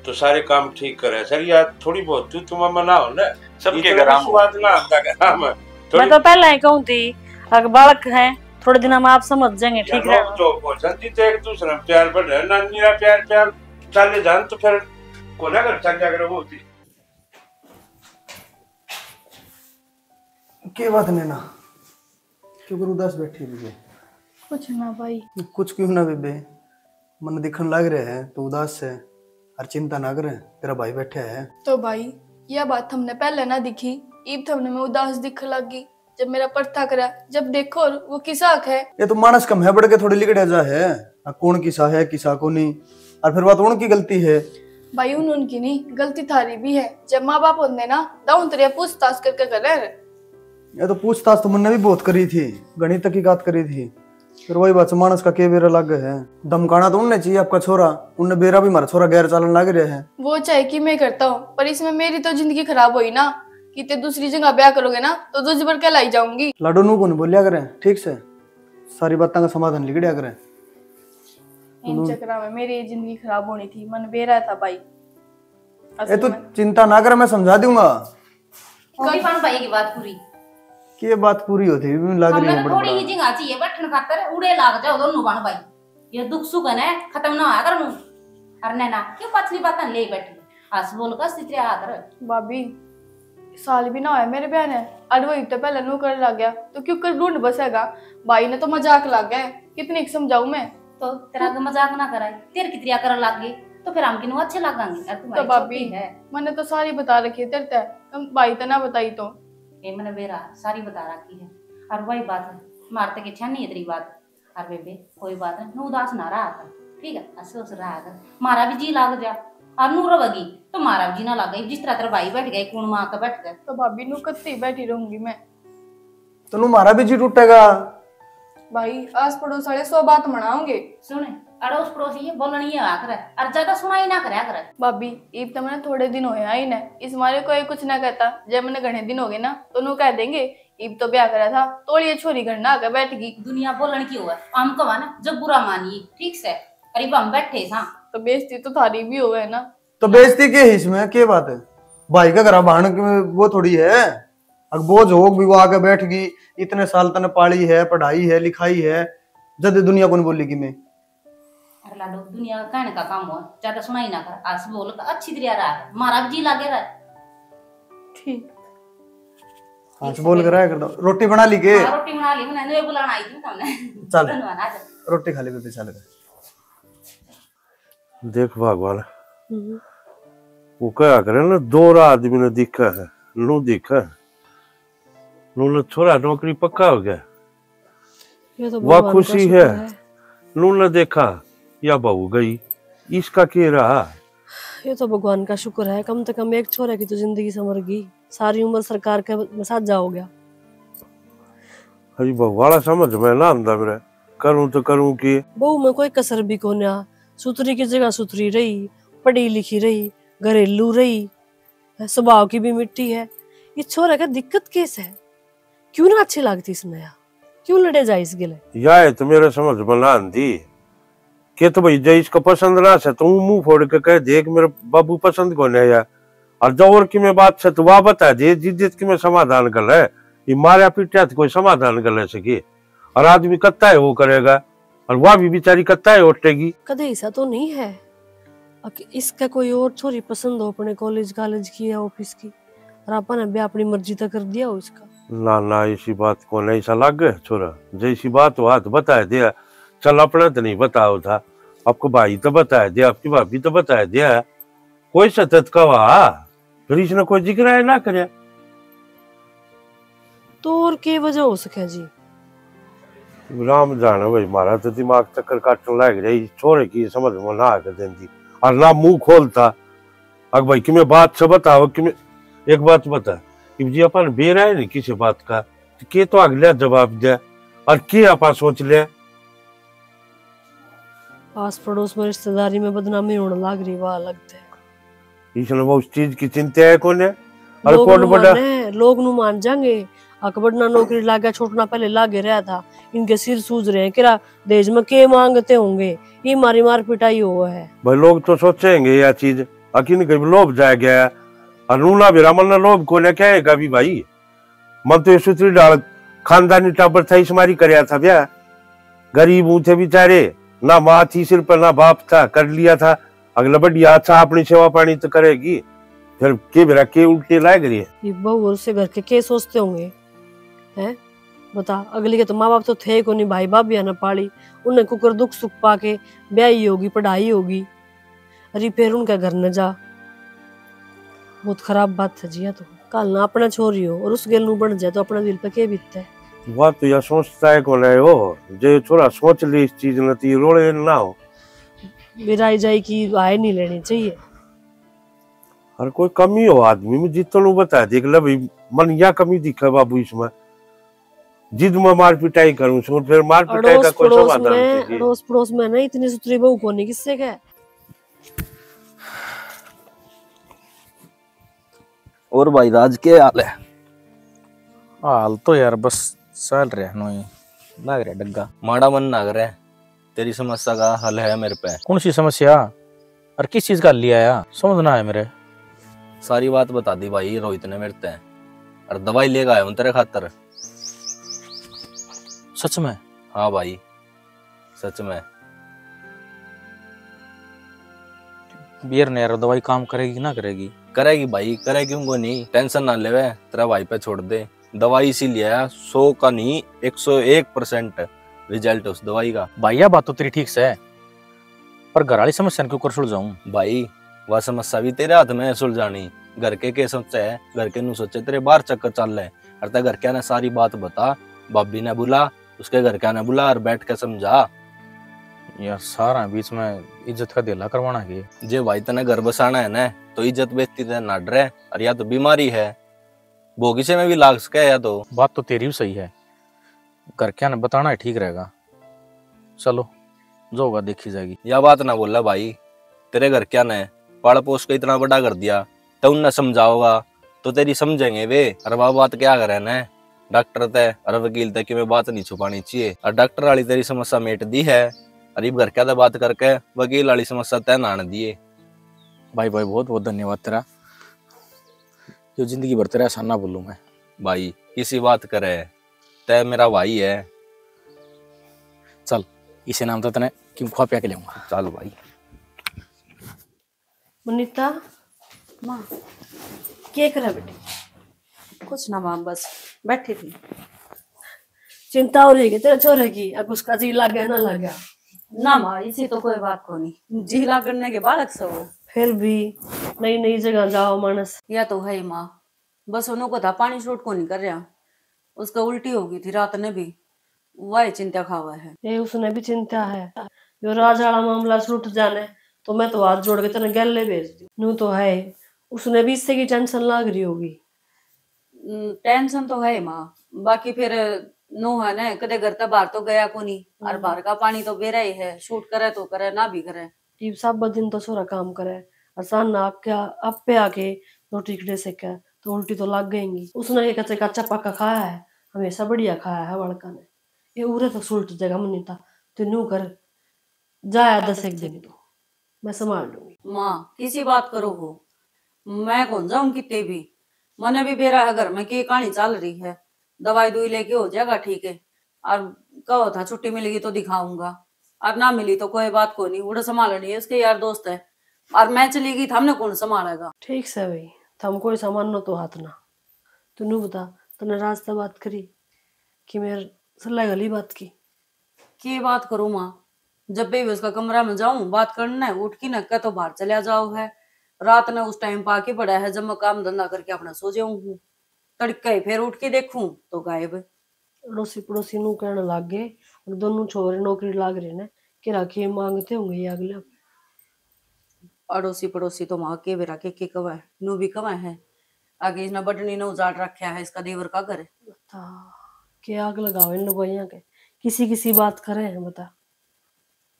तो सारे काम ठीक करे सर। यार थोड़ी बहुत तू तुम मनाओ ना, सबके घर आम बात ना आता है। मैं तो पहले ही कहूँ थी, अगर बालक है थोड़े दिन में आप समझ जाएंगे। ठीक है जो पसंद तो एक दूसरे में प्यार बढ़ रहा ना, मेरा प्यार प्यार चले जान तो फिर को ना कर चल जाकर वो होती। क्या बात नैना, क्यों उदास बैठी हुई है? कुछ ना भाई। कुछ क्यों ना बेबे, मन दिखने लग रहा है तो उदास है। हर चिंता ना करे, तेरा भाई बैठा है। तो भाई यह बात हमने पहले ना दिखी, ईब हमने में उदास दिख लगी जब मेरा पर्था करा। जब देखो वो किसा है। ये तो मानस कम है बढ़ के थोड़ी लिगड़े जा है। कौन किसा है किसा को नहीं, और फिर बात उनकी गलती है। भाई उनकी नहीं गलती थारी भी है। जब माँ बाप होते ना दाऊं तेरे पूछताछ करके करे। ये तो पूछताछ तो मैंने भी बहुत करी थी, घनी तहकीकात करी थी। फिर वही बात मानस का के बेरा लग है। धमकाना तो उनने चाहिए आपका छोरा, उनने बेरा भी मारा छोरा गैर चालन लग रहा है। वो चाहे कि मैं करता हूँ, पर इसमें मेरी तो जिंदगी खराब हुई ना। कि ते दूसरी जगह ब्याह करोगे ना तो तुझ पर क्या लाई जाऊंगी। लाडो नू को नहीं बोलिया करें, ठीक से सारी बातों का समाधान लिखड़िया करें। इन चक्करों में मेरी जिंदगी खराब होनी थी, मन बेरा था भाई। ए तो चिंता ना कर, मैं समझा दूंगा। भाई की बात पूरी कि ये बात पूरी होती लग रही है। थोड़ी ही जगह चाहिए बैठने खातर, उड़े लाग जाओ दोनों बन भाई। ये दुख सुख है ना खत्म ना होया कर। अरे ना क्यों पछली बात ले बैठी हंस बोल कर स्थिति आकर। भाभी साल भी ना होया मेरे बहन है, अरे वही तो पहले नू कर लग गया तो क्यों कर ढूंढ बसेगा। भाई ने तो मजाक लग गया, कितनी समझाऊं मैं। तो तेरा तो मजाक ना कराए, तेरे की त्रिया कर लग गई तो फिर हम किनु अच्छे लगेंगे। तो भाभी है मैंने तो सारी बता रखी है तेरे तुम भाई तो ना बताई तो ये मैंने बेरा सारी बता रखी है। और वही बात मारते की छानी है तेरी बात। और बेबे कोई बात नहीं, उदास ना रहा था ठीक है, हंस रहा था। मारा भी जी लाग जा और नू रवगी तो मारा भी जी ना लग गई। जिस तरह तेरा भाई बैठ गए कौन माँ का बैठ गए। तो भाभी नू कत्ती बैठी रहूंगी मैं तो नू मारा भी जी टूटेगा। भाई आस पड़ोस वाले 100 बात मनाओगे। सुने अड़ोस पड़ोस ये बोलनी है आकर और ज्यादा सुनाई ना करे आकर। भाभी ईब तो मैंने थोड़े दिन होए आई ना, इस मारे कोई कुछ ना कहता। जब मैंने घने दिन हो गए ना तो नू कह देंगे ईब तो ब्याह करा था तो ये छोरी घर ना आकर बैठ गई। दुनिया बोलन की हुआ हम कवा ना जब बुरा मानिए ठीक से। करीब हम बैठे था तो बेइज्जती तो थारी भी हो है ना। तो बेइज्जती के इसमें क्या बात है, भाई का घर बहन वो थोड़ी है। अगर बोझ हो भी वो आके बैठ गई, इतने साल तने पाली है, पढ़ाई है, लिखाई है, जद दुनिया को नहीं बोलेगी मैं। अरे लाडो दुनिया का कहने का काम हो, ज्यादा सुनाई ना कर। आस बोल अच्छी तरह रहा, मारा भी जी लागे रहा। ठीक आज बोल कर कर दो। रोटी बना ली के? रोटी बना ली मैंने, ये बुलाना आई थी तुमने। चल रोटी खा ली बेबे चल। देख भगवान वो क्या करे ना, दो आदमी ने दिखा है, नू दिखा नू छोरा नौकरी पक्का हो गया, तो वह खुशी है। नू ने देखा या बहू गई, इसका क्या रहा। ये तो भगवान का शुक्र है, कम से कम एक छोरे की तो जिंदगी संवर गई। सारी उम्र सरकार के साथ जा हो गया। अरे वाला समझ में ना आंदा मेरे, करूं तो करूं की। बहू में कोई कसर भी को ना, सुथरी की जगह सुथरी रही, पढ़ी लिखी रही, घरेलू रही, स्वभाव की भी मिट्टी है। ये छोरा का दिक्कत कैस है, क्यों ना अच्छी लगती इसमें, क्यों लड़े जाए इस गिले। या तो मेरे समझ में ना आंदी के तो भाई जय इसको पसंद ना से तू मुंह फोड़ के कह देख मेरे बाबू पसंद को नहीं है। और जो और की में बात से तो वह बता दे जिद्दत की में समाधान कर है। ये मारा पीटा तो कोई समाधान कर ले सके, और आदमी कत्ता है वो करेगा, और वह भी बेचारी कत्ता है उठेगी। कदे ऐसा तो नहीं है इसका कोई और छोरी पसंद हो अपने कॉलेज की या ऑफिस की, और आपने भी अपनी मर्जी तक कर दिया हो इसका। ना ना ऐसी बात को नहीं सा लग गए छोरा, जैसी बात हो हाथ बता दिया। चल अपना तो नहीं बताओ था, आपको भाई तो बताया दिया, आपकी भाभी तो बताया दिया, कोई सतत कहा फिर इसने कोई जिक्र है ना करे तो और क्या वजह हो सके जी। राम जाने भाई, मारा तो दिमाग चक्कर काटने लग रही छोरे की समझ में ना आकर देती, और ना मुंह खोलता। अगर भाई कि मैं बात से बताओ कि मैं एक बात बता कि जी अपन बेरा है नहीं किसी बात का, के तो अगले जवाब दे और के अपन सोच ले। आस पड़ोस में रिश्तेदारी में बदनामी होने लग रही, वाह लगता है इसने वो उस चीज की चिंता है कौन है। लोग नु मान जाएंगे, अकबर ना नौकरी लागे छोटना पहले लागे रहा था, इनके सिर सूझ रहे हैं किरा देश में के मांगते होंगे, ये मारी मार पिटाई हुआ है। भाई लोग तो सोचेंगे यह चीज, अकिन कभी लोभ जाए गया और नूना भी रमन ना लोभ को लेके आएगा भी भाई। मन तो ये सुतरी डाल खानदानी टाबर था, इस मारी करया था ब्याह, गरीब थे बेचारे, ना माँ थी सिर पर ना बाप था, कर लिया था। अगला बढ़िया अच्छा अपनी सेवा पानी तो करेगी, फिर के बेरा के उल्टे लाए करिए। ये बहू से घर के सोचते होंगे हैं, बता, अगली के तो माँ बाप तो थे को नहीं, भाई भाभी न पाली, उन्हें कुकर दुख सुख पाके ब्याही होगी, पढ़ाई होगी, अरे फिर उनका घर न जा। बहुत खराब बात है जिया। तो कल ना अपना छोरी हो और उस गेल नू बन जाए तो अपना दिल पे के बीतता है। बात तो यह सोचता है कौन है हो, जो थोड़ा सोच ली इस चीज न ती रोले ना हो। बिराई जाई की आय नहीं लेनी चाहिए। हर कोई कमी हो आदमी में, जितना बता देख ले भाई, मन या कमी दिखे बाबू इसमें, जिद में मार पिटाई करूं सो फिर मार पिटाई का कोई समाधान नहीं। अड़ोस पड़ोस में ना इतनी सुतरी बहू को नहीं, किससे क्या। और भाई राज के हाल है? हाल तो यार बस चल रहे नो ही लग रहा डग्गा। माड़ा मन ना करे, तेरी समस्या का हल है मेरे पे। कौन सी समस्या और किस चीज का हल लिया है, समझ ना है मेरे। सारी बात बता दी भाई रोहित ने मेरे ते, और दवाई लेकर आया हूं तेरे खातर। सच में? हाँ भाई सच में। बियर ने यार दवाई काम करेगी ना करेगी? करेगी भाई, करेगी उनको नहीं, टेंशन ना लेवे, तेरा भाई पे छोड़ दे। दवाई इसीलिए 100 का नहीं 101% रिजल्ट उस दवाई का। भैया बात तो तेरी ठीक से है, पर घर वाली समस्या क्यों कर सुलझाऊं? भाई वह समस्या भी तेरे हाथ में है सुलझानी। घर के सोचे है, घर के नु सोचे तेरे बाहर चक्कर चल रहे, और ते घर के ने सारी बात बता, भाभी ने बुला, उसके घर के ने बुला और बैठ के समझा। यार सारा बीच में इज्जत का दिला करवाना है। जे भाई तने घर बसाना है ना, तो इज्जत बेचती ते ना डरे, और या तो बीमारी है भोगिसे में भी लाग सके, या तो बात तो तेरी भी सही है, घर क्या ने बताना है ठीक रहेगा। चलो जो होगा देखी जाएगी। यह बात ना बोला भाई, तेरे घर क्या ने पाल पोस के इतना बड़ा कर दिया, तो उन्हें समझाओगा तो तेरी समझेंगे वे। और वह बात क्या करे ना, डॉक्टर तय और वकील तय की मैं बात नहीं छुपानी चाहिए, और डॉक्टर वाली तेरी समस्या मेट दी है, और घर क्या तो बात करके वकील वाली समस्या तय नान दिए। भाई भाई बहुत बहुत धन्यवाद तेरा, जो जिंदगी भर तेरा ऐसा ना बोलूं मैं। भाई किसी बात करे, तय मेरा भाई है। चल इसे नाम तो तने क्यों खा पिया के लेऊंगा। चल भाई। मनीता माँ क्या करे बेटी? कुछ ना माँ, बस बैठी थी। चिंता हो रही है तेरे छोरे की, अब उसका जी लग गया ना लग गया? ना माँ इसी तो कोई बात को नहीं, जिला करने के बालक से हो। फिर भी नई नई जगह जाओ मानस। या तो है माँ, बस उन्हों को था पानी शूट को नहीं कर रहा, उसका उल्टी हो गई थी रात ने भी, वह चिंता खावा है। ये उसने भी चिंता है, जो राज वाला मामला छूट जाने तो मैं तो हाथ जोड़ के तेने गले भेज दी। नू तो है उसने भी इससे की टेंशन लाग रही होगी। टेंशन तो है माँ, बाकी फिर नो है ना, कदे घर तक बाहर तो गया को नहीं, और बाहर का पानी तो बेरा ही है, शूट करे तो करे ना भी करे। टीप सब दिन तो सोरा काम करे, आसान ना आप पे आके रोटी खड़े से क्या तो उल्टी तो लग गएंगी। उसने ये कच्चे कच्चा पक्का खाया है, हमेशा बढ़िया खाया है बड़का ने, ये उरे तो सुलट जगह मनीता तू नू कर जाया 10 एक दिन तो मैं संभाल लूंगी। माँ किसी बात करो हो, मैं कौन जाऊं कितने भी, मने भी बेरा है घर में की कहानी चल रही है, दवाई दुई लेके हो जाएगा ठीक है, और कहो था छुट्टी मिलेगी तो दिखाऊंगा, और ना मिली तो कोई बात को नहीं, उड़े संभालनी है, उसके यार दोस्त है, और मैं चली गई हमने कौन संभालेगा। ठीक से भाई थम कोई सामान नो तो हाथ ना। तू बता तूने रास्ता बात करी कि मेरे सलाह गली बात की बात करूं माँ, जब भी उसका कमरा में जाऊं बात करना है, उठ की न कह तो बाहर चला जाओ है, रात ने उस टाइम पाके पड़ा है जब मैं काम धंधा करके अपना सो जाऊं, तड़के फिर उठ के देखूं तो गायब। अड़ोसी पड़ोसी नू कहने लग गए, और दोनों छोरे नौकरी लाग रहे ने कि राखी मांगते होंगे ये अगले। अड़ोसी पड़ोसी तो माँ के बेरा के कवा है, नू भी कवा है, आगे इसने बटनी ने उजाड़ रखा है, इसका देवर का घर है। के आग लगाओ इन लोगों के, किसी किसी बात करे हैं बता।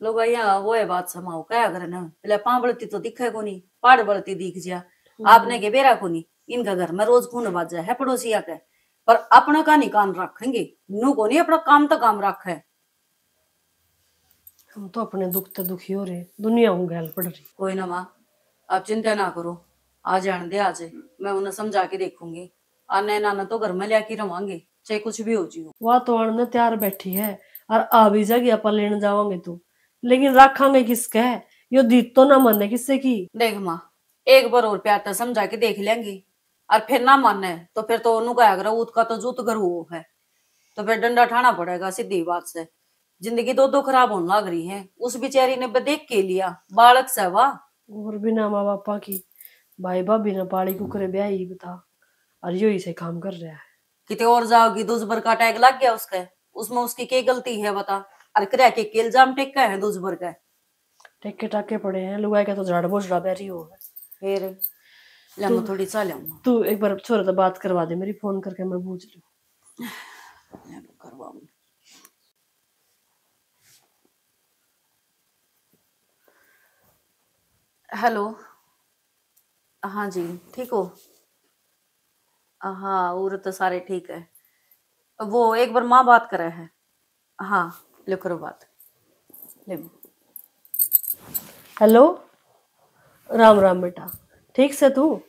लोग यहाँ वो है बात समाओ क्या करे ना, पहले पाँ बढ़ती तो दिखे को नहीं, पाड़ बढ़ती दिख जा, आपने के बेरा को नहीं, इनका घर में रोज खून बाजा है पड़ोसिया के, पर अपना का नहीं काम रखेंगे, नू को नहीं अपना काम तो काम रख है। हम तो अपने दुख ते दुखी हो रहे, दुनिया हूँ गैल पड़ रही। कोई ना माँ आप चिंता ना करो, आ जान दे आज, मैं उन्हें समझा के देखूंगी, आने नाना तो घर में लेके रवांगे चाहे कुछ भी हो जी। वह तो आने तैयार बैठी है और आ भी जाएगी, आप लेने जावांगे तू, लेकिन रखांगे किसके है, यो दीद तो ना माने किससे की। देख माँ एक बार और प्यार तो समझा के देख लेंगे, और फिर ना माने तो फिर तो उन्हों का अगर उसका तो जूत घर वो है, तो फिर डंडा ठाना पड़ेगा, सीधी बात से। जिंदगी दो खराब होने लग रही है। उस बेचारी ने देख के लिया, बालक से वाह। और बिना माँ बापा की भाई भाभी ने पाली कुकरे ब्याह ही बता, और यही से काम कर रहा है। किते और जाओगी, दूसबर का टैग लग गया उसके, उसमें उसकी क्या गलती है बता। अरे करे के इल्जाम टेका है दूसबर का, टेके टाके पड़े हैं लुगाई का, तो झाड़ बोझड़ा बैरी हो है। फिर मैं थोड़ी सा लाऊंगा। तू एक बार छोरे तो बात करवा दे मेरी, फोन करके मैं पूछ लूं। करवाऊंगी। हेलो, हाँ जी, ठीक हो? हाँ, और तो सारे ठीक है। वो एक बार माँ बात करे है। हाँ, ले करो बात, ले। हेलो, राम राम बेटा, ठीक से तू?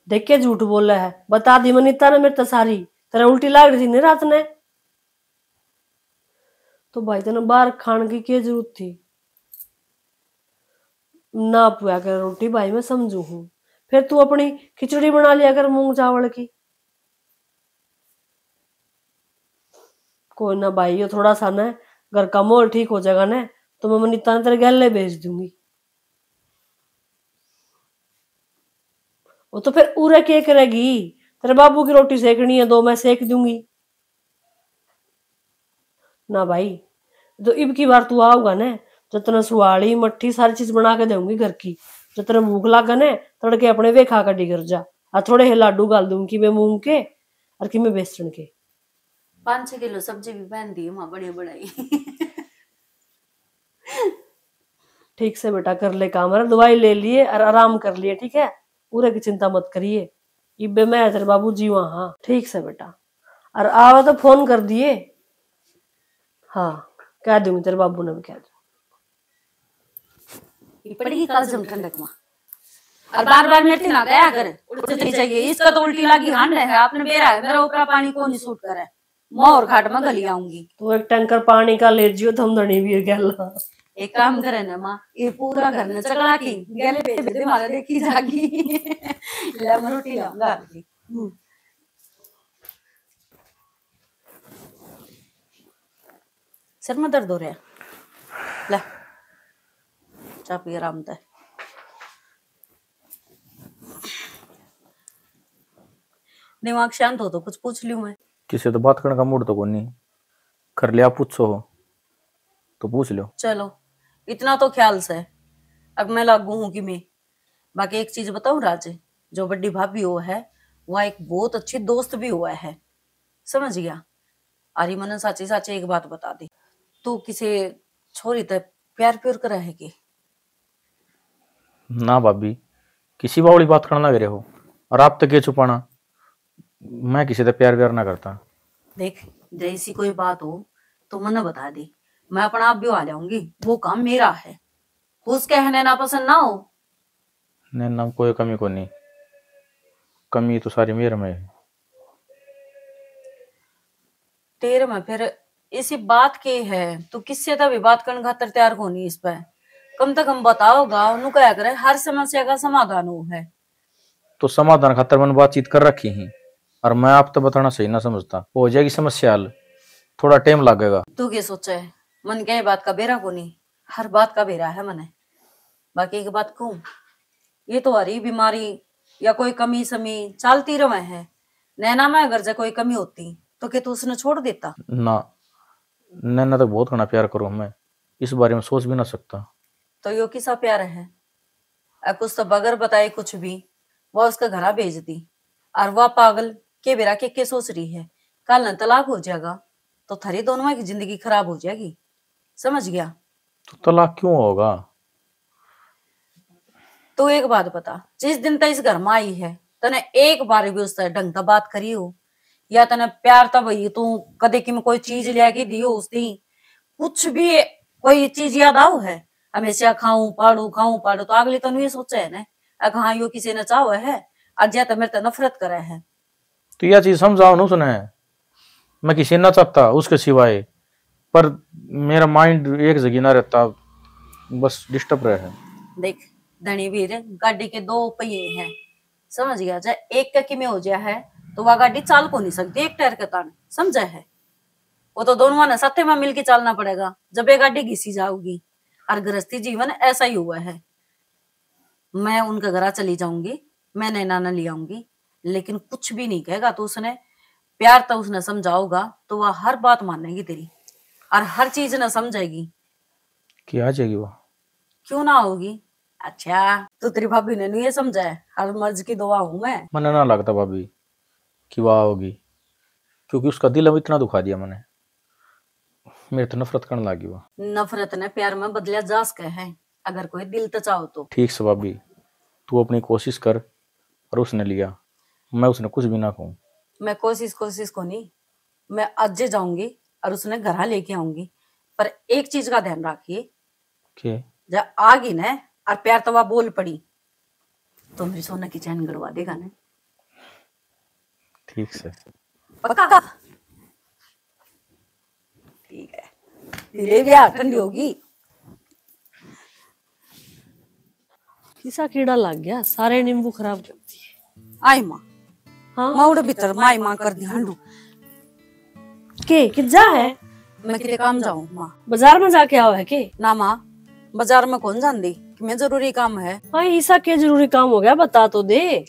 देख के झूठ बोल रहा है, बता दी मनीता ने मेरे तो सारी, तेरा उल्टी लाग रही थी नहीं रात ने? तो भाई तेने बाहर खाने की क्या जरूरत थी? ना पुआ कर रोटी भाई मैं समझू हूँ, फिर तू अपनी खिचड़ी बना लिया कर मूंग चावल की। कोई ना भाई, ये थोड़ा सा ना घर का माहौल ठीक हो जाएगा ना, तो मैं मनीता ने तेरे गले भेज दूंगी। वो तो फिर उरे क्या करेगी, तेरे बाबू की रोटी सेकनी है, 2 मैं सेक दूंगी ना भाई। तो इब की बार तू आओगा ना, जो तेने सुहाड़ी मट्ठी सारी चीज बना के दूंगी घर की। जो तेरे भूख लागा ना, तड़के अपने वे खा कर डिगर जा। और थोड़े ही लाडू गाल दूंगी कि मैं मूंग के और कि मैं बेसन के। 5-6 किलो सब्जी भी पहन दी माँ, बड़ी बड़ाई। ठीक से बेटा कर ले काम, दवाई ले लिए और आराम कर लिए, ठीक है? पूरे की चिंता मत करिए। इबे मैं तेरे बाबू जी वहां, ठीक से बेटा। और आवा तो फोन कर दिए। हाँ, कह दूंगी, तेरे बाबू ने भी कह दूंगी। पड़ी काल जम ठंडक माँ, और बार मेरे ना गया कर उल्टी चाहिए। इसका तो उल्टी लगी हांड है, आपने बेरा है, मेरा ऊपर पानी को नहीं सूट करे, मोर घाट में गली आऊंगी। तो एक टैंकर पानी का ले जियो, थम धनी भी गया। एक काम करे ना माँ, ये पूरा घर में चकला की गले भेज दे, मारे देखी जागी। ले मैं रोटी लाऊंगा आपकी। सर में दर्द हो रहा है, ले चाय पी आराम से। दिमाग शांत हो तो कुछ पूछ लूं मैं। किसी तो बात करने का मूड तो कोई नहीं, कर लिया पूछो हो तो पूछ लो। चलो इतना तो ख्याल से, अब मैं लागू हूँ कि मैं। बाकी एक चीज बताऊं राज, जो बड़ी भाभी हो है वह एक बहुत अच्छी दोस्त भी हुआ है, समझ गया? अरे मन साची साची एक बात बता दी, तू किसी छोरी ते प्यार प्यार कर है कि ना भाभी, किसी बावली बात करना लग रहे हो, और आप तक ये छुपाना, मैं किसी से प्यार व्यार ना करता। देख, जैसी कोई बात हो तो मन बता दी, मैं अपना आप भी आ जाऊंगी, वो काम मेरा है। उसके कहने ना पसंद ना हो, नहीं ना, कोई कमी को नहीं, कमी तो सारी मेरे में है। तेरे में फिर इसी बात के है, तू किससे तभी बात करने खातर तैयार को नहीं इस पे? कम से कम बताओगा, उन्होंने क्या करे, हर समस्या का समाधान हो है। तो समाधान खातर मैंने बातचीत कर रखी है, और मैं आप तो बताना सही ना समझता, हो जाएगी समस्या हल, थोड़ा टाइम लगेगा। तू क्या सोचा है, मन क्या बात का बेरा को नहीं, हर बात का बेरा है मने। बाकी एक बात कहूं, ये तो हरी बीमारी या कोई कमी समी चलती रहे है, नैना में अगर कोई कमी होती तो क्या तू उसने छोड़ देता? ना, नैना तो बहुत घना प्यार करूं मैं, इस बारे में सोच भी ना सकता। तो यो किसा प्यार है? कुछ तो बगैर बताए कुछ भी वो उसका घरा भेज दी, और वह पागल के बेरा के सोच रही है, कल न तलाक हो जाएगा तो थारी दोनों की जिंदगी खराब हो जाएगी, समझ गया? तो तलाक क्यों होगा? तो एक बात बता, जिस दिन तक इस घर में आई है तने एक बार भी उससे ढंग का बात करी हो, या तने प्यार तब वही तू कदे की में कोई चीज लेके दियो उस दिन, कुछ भी कोई चीज याद आओ है? हमेशा खाऊं पाड़ू तो अगली तो नहीं सोचा है ना, अगर हाँ यो किसी ने चाहो है आज तो मेरे तो नफरत करे है। तो यह चीज समझाओ ना, सुने मैं किसी ना चाहता उसके सिवाय, पर मेरा माइंड एक जगह ना रहता, बस डिस्टर्ब रहे है। देख धनी वीर, गाड़ी के 2 पहिए हैं, समझ गया? चाहे एक का किमें हो जाए है तो वह गाड़ी चाल को नहीं सकती एक टायर के ताने, समझा है? वो तो दोनों ने सत्ते में मिलके चलना पड़ेगा, जब ये गाड़ी घिसी जाऊगी। और गृहस्थी जीवन ऐसा ही हुआ है। मैं उनका घर चली जाऊंगी, मैं नैना न ले आऊंगी, लेकिन कुछ भी नहीं कहेगा तो उसने प्यार तो उसने समझाओगा तो वह हर बात मानेगी तेरी और हर चीज न समझेगी। कि आ जाएगी वो? क्यों ना होगी? अच्छा तो तेरी भाभी ने नहीं ये समझा है, हर मर्ज की दुआ हूं मैं। मने ना लगता भाभी कि वह होगी, क्योंकि उसका दिल अब इतना दुखा दिया मैंने, मेरे तो नफरत करने लगी वो। नफरत ने प्यार में बदलिया जा सके है, अगर कोई दिल तो चाहो तो। ठीक से भाभी, तू अपनी कोशिश कर, और उसने लिया, मैं उसने कुछ भी ना कहूँ। मैं कोशिश को नहीं, मैं आज जाऊंगी और उसने घर लेके आऊंगी, पर एक चीज का ध्यान रखिए, जब आ गई ना और प्यार तो वह बोल पड़ी तो मेरी सोना की चैन गड़वा देगा ना। ठीक से पक्का? ठीक है, धीरे भी ठंडी होगी। किसा कीड़ा लग गया, सारे नींबू खराब कर दिए। आई माँ, हाँ माउड़ भीतर माई माँ कर दी हंडू के किजा है? मैं किते काम जाऊँ माँ? बाजार में जाके आओ है के? ना माँ, बाजार में कौन जान दी कि मैं जरूरी काम है। हाँ ऐसा क्या जरूरी काम हो गया, बता तो दे।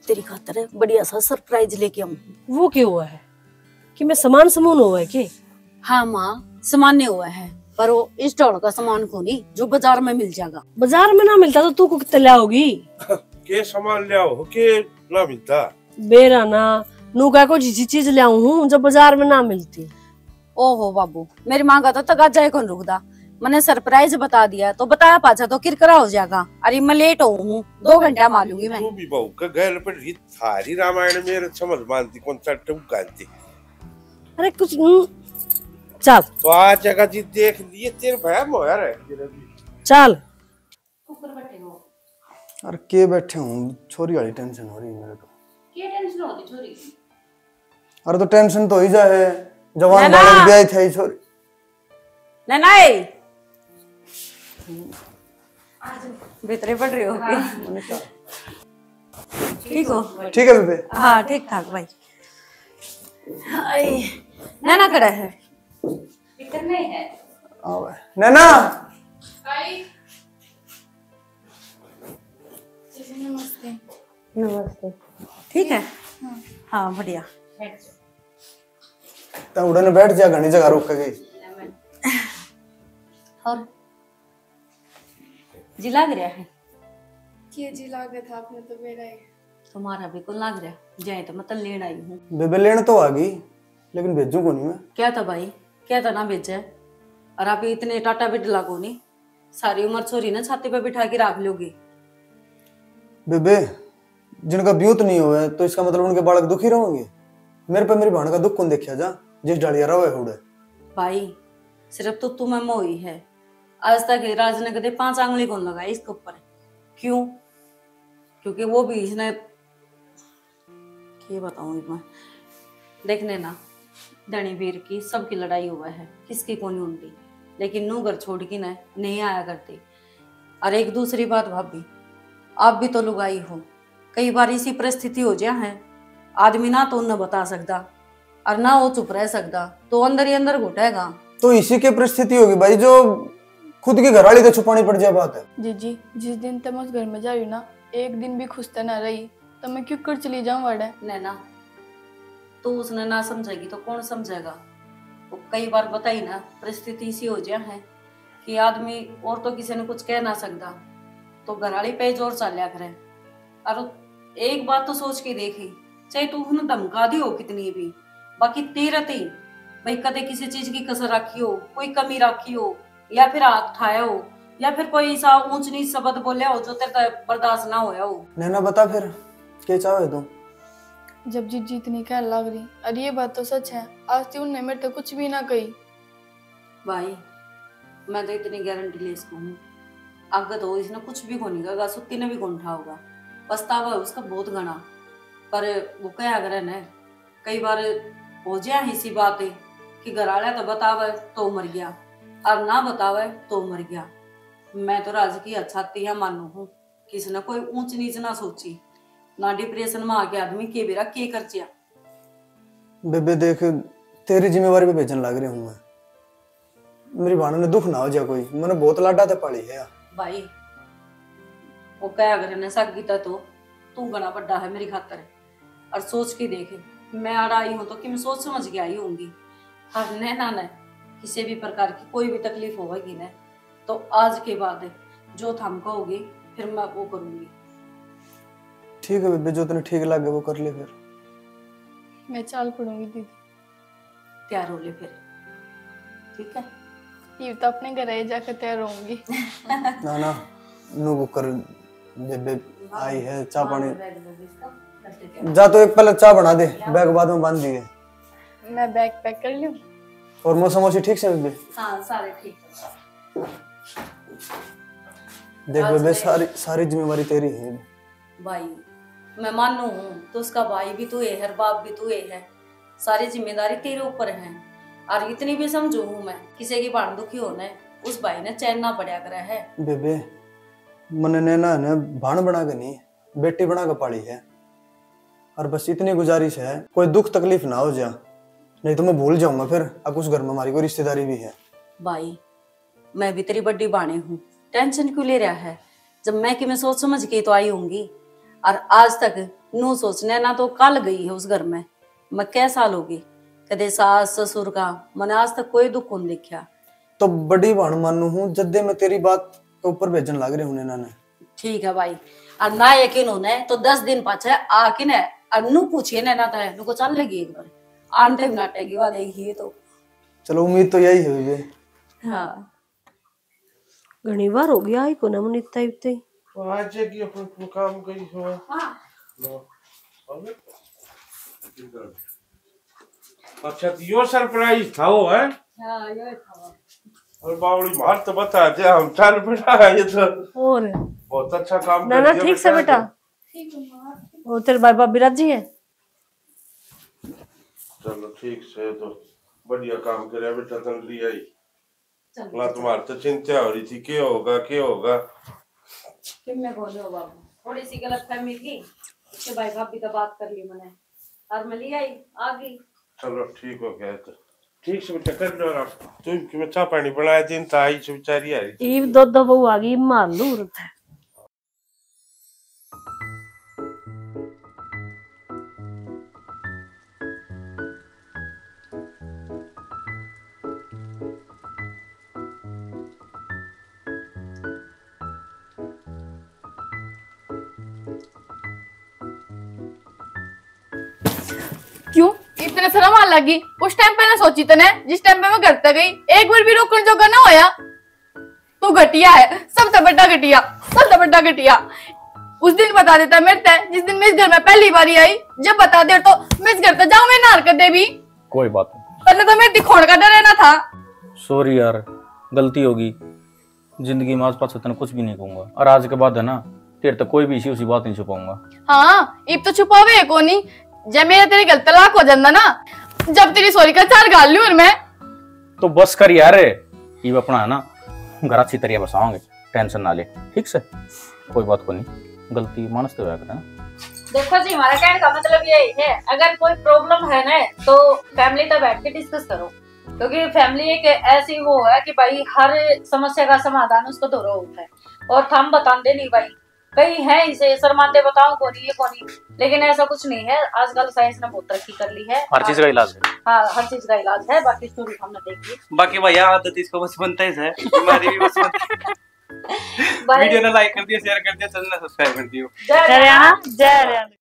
तेरी खातर बढ़िया सा सरप्राइज लेके आऊँ। वो क्यों हुआ है कि मैं सामान समून हुआ है के? हाँ माँ, सामान नहीं हुआ है, पर वो इस स्टॉल का सामान को नहीं जो बाजार में मिल जाएगा। बाजार में ना मिलता तो तू को कितने लाओगी? के सामान ले आओ के ना मिलता? बेरा ना नू का को जिसी चीज ले आऊं हूँ जो बाजार में ना मिलती। ओहो बाबू, मेरी माँ का तो तगा जाए कौन रुकदा। मैंने सरप्राइज बता दिया तो बताया पाचा तो किरकिरा हो जाएगा। अरे मैं लेट हूँ, 2 घंटा मालूंगी मैं। तू भी बहू का घर पर ही थारी रामायण मेरे समझ मानती कौन सा टूक गाती। अरे कुछ चल तो आज जगह जी देख लिए तेरे भया मोया रहे चल। अरे के बैठे हूँ, छोरी वाली टेंशन हो रही है मेरे को। क्या टेंशन होती छोरी? अरे तो टेंशन तो ही जा है, जवान बालक भी आई थी छोरी। नहीं भीतरे पड़ रही हो? ठीक हो? ठीक है बेबे। हाँ ठीक ठाक भाई। नैना खड़ा है? भीतर नहीं है। नैना नमस्ते। नमस्ते। ठीक है? हाँ बढ़िया। तो उड़ने बैठ जा, घनी जगह रोक के गई। और जी लाग रहा है? क्या जी लागे था आपने तो मेरा ही। तुम्हारा भी कुल लाग रहा जाए तो मतलब लेन आई हूँ। बेबे लेने तो आ गई, लेकिन भेजू को नहीं मैं। क्या था भाई, क्या था ना भेजा? और आप इतने टाटा भी लागो नहीं, सारी उम्र छोरी ना छाती पे बिठा के रख लोगे। बेबे जिनका ब्यूत नहीं हुआ तो इसका मतलब उनके बालक दुखी रहोगे। मेरे पे मेरी बहन का दुख कौन देखा जा, जिस डालिया रहा है भाई सिर्फ तो तुम्हें मोही है, आज तक राज ने कदे 5 आंगली कौन लगाई इसके ऊपर। क्यों? क्योंकि वो भी इसने क्या बताऊं मैं, देखने ना धनी वीर की सबकी लड़ाई हुआ है, किसकी कौन उनकी, लेकिन नू घर छोड़ के ना नहीं आया करती। और एक दूसरी बात भाभी, आप भी तो लुगाई हो, कई बार इसी परिस्थिति हो जाए है, आदमी ना तो उन्हें बता सकता और ना वो चुप रह सकता, तो अंदर ही अंदर घुटेगा। तो इसी की परिस्थिति होगी भाई, जो खुद की घरवाली तो छुपानी पड़ जाए बात है। जी जिस दिन तक उस घर में जाऊँ ना, एक दिन भी खुश ना रही तो मैं क्यों कर चली जाऊँ वाड़ा। नैना तो उसने ना समझेगी तो कौन समझेगा? वो कई बार बताई ना, परिस्थिति इसी हो जाए है कि आदमी और तो किसी ने कुछ कह ना सकता, तो घरवाली पे जोर चालिया करे। और एक बात तो सोच के देखी, चाहे तू उन्हें धमका दी हो कितनी भी, बाकी तेरा ते भाई कदे किसी चीज की कसर रखी हो, कोई कमी रखी हो, या फिर हाथ उठाया हो, या फिर कोई ऐसा ऊंच नीच शब्द बोले हो जो तेरे बर्दाश्त ना होया हो। नैना बता फिर क्या चाहे तुम? जब जीत इतनी कह लग रही, और ये बात तो सच है, आज तक उन्होंने मेरे तो कुछ भी ना कही। भाई मैं तो इतनी गारंटी ले इसको हूँ, अगर तो इसने कुछ भी को नहीं कहा, सुत्ती ने भी कौन उठा होगा, पछतावा है उसका बहुत घना। पर वो क्या अगर न कई बार हो जाए इसी बात है कि घर वाला तो बतावे तो मर गया और ना बतावे तो मर गया। मैं तो राज की अच्छा मानू हूँ, किसी ने कोई ऊंच नीच ना सोची, ना डिप्रेशन में आके आदमी के बेरा के कर चिया। बेबे देख तेरी जिम्मेवारी पे भेजन लग रही हूँ मैं। मेरी भाणो ने दुख ना हो जा कोई, मैंने बहुत लाडा ते पाली है भाई। वो क्या अगर ने साग गीता तो तू घना बड़ा है मेरी खातर। और सोच के देखे मैं आड़ आई हूँ तो कि मैं सोच समझ के आई होंगी। हर नैना ने किसी भी प्रकार की कोई भी तकलीफ होगी ना तो आज के बाद जो थम कहोगे फिर मैं वो करूंगी। ठीक है बेबे, जो तने ठीक लगे वो कर ले फिर। मैं चाल पड़ूंगी दीदी। तैयार हो ले फिर, ठीक है? ये तो अपने घर जाकर तैयार होंगी। ना ना नु वो कर बेबे आई है चाय पानी। जा तो एक पहले चाय बना दे, बैग बाद में बांध दिए। मैं बैग पैक कर लूं। और मौसम मौसी ठीक से बेबे? हाँ सारे ठीक है। देख बेबे सारी जिम्मेवारी तेरी है भाई। मैं मानू हूँ तो उसका भाई भी तू है, बाप भी तू है, सारी जिम्मेदारी तेरे ऊपर है। और इतनी भी समझू हूँ मैं किसी की बाण दुखी होने उस भाई ने चैन ना पड़ा करा है। बेबे मन ने ना भाण बना के नहीं बेटी बना के पाली है। और बस इतनी गुजारिश है कोई दुख तकलीफ ना हो जा, नहीं तो मैं भूल जाऊंगा फिर। अब उस घर में हमारी कोई रिश्तेदारी भी है। भाई मैं भी तेरी बड़ी बाणे हूँ, टेंशन क्यों ले रहा है? जब मैं कि मैं सोच समझ के तो आई होंगी। और आज तक नू सोचने ना तो कल गई है उस घर में। मैं क्या साल होगी कदे सास ससुर का मैंने आज तक कोई दुख नहीं देखा। तो बड़ी भाण मानू हूँ जद्दे मैं तेरी बात के ऊपर भेजन लग रहे हूँ ना। ठीक है भाई। और ना यकीन होने तो 10 दिन पाछे आके न अनु पूछिए ना तो है को चल लेगी एक बार आंटे नाटेगी वाले ही तो। चलो उम्मीद तो यही है बेबे। हाँ घनी बार हो गया आई को ना मन इतना इतना आज की अपन काम करी हो। हां अच्छा तो यो सरप्राइज था वो है। हां ये था। और बावली मार तो बता दे हम चल बेटा ये तो और बहुत अच्छा काम कर दिया। ना ठीक से बेटा। ठीक है मां। वो तेरे भाई भाभी राजी है? चलो ठीक से तो बढ़िया काम करे बेटा। तंगली आई ना तुम्हारी तो चिंता हो रही थी क्या होगा मैं बोलो बाबू थोड़ी सी गलतफहमी थी उसके भाई भाभी तो बात कर ली मैंने और मैं ले आई आ गई। चलो ठीक हो गया तो ठीक से बेटा कर लो। आप तुम कि मैं चाय पानी बनाया दिन तो आई से बेचारी आई ये दो बहू आ गई मान लो है। क्यों इतने शर्म आ लगी? उस टाइम पे ना सोची तने जिस टाइम पे मैं घर तक गई एक बार भी रोकने जोगा ना होया। तू घटिया है, सबसे बड़ा घटिया। उस दिन बता देता मेरे ते जिस दिन मैं इस घर में पहली बार आई। जब बता दे तो मैं इस घर तक जाऊं मैं ना हरकत दे भी। कोई बात नहीं। पहले तो मेरे दिखोड़ का डर रहना था। सॉरी यार गलती होगी। जिंदगी में आज पास कुछ भी नहीं कहूंगा और आज के बाद है ना तेरे तक कोई भी इसी बात नहीं छुपाऊंगा। हाँ इब तो छुपावे को नहीं। जब मेरा तेरे गलत तलाक हो जाता ना जब तेरी सॉरी का 4 गाल लूं और मैं तो बस कर यार। ये अपना है ना घर अच्छी तरह बसाओगे, टेंशन ना ले ठीक से। कोई बात को नहीं, गलती मानस तो होया करे। देखो जी हमारा कहने का मतलब यही है अगर कोई प्रॉब्लम है ना तो फैमिली तक बैठ के डिस्कस करो। क्योंकि फैमिली एक ऐसी वो है कि भाई हर समस्या का समाधान उसको तो होता है। और हम बताते नहीं भाई कई है इसे शर्माते बताओ कौन ये कौन, लेकिन ऐसा कुछ नहीं है। आजकल साइंस ने बहुत तरक्की कर ली है। हर चीज का इलाज है। हाँ हर चीज का इलाज है। बाकी स्टोरी हमने देख ली। बाकी भैया आदत इसको बस बनता ही है। हमारी भी बस वीडियो ने लाइक कर दिया, शेयर कर दिया, चैनल सब्सक्राइब कर दियो। जय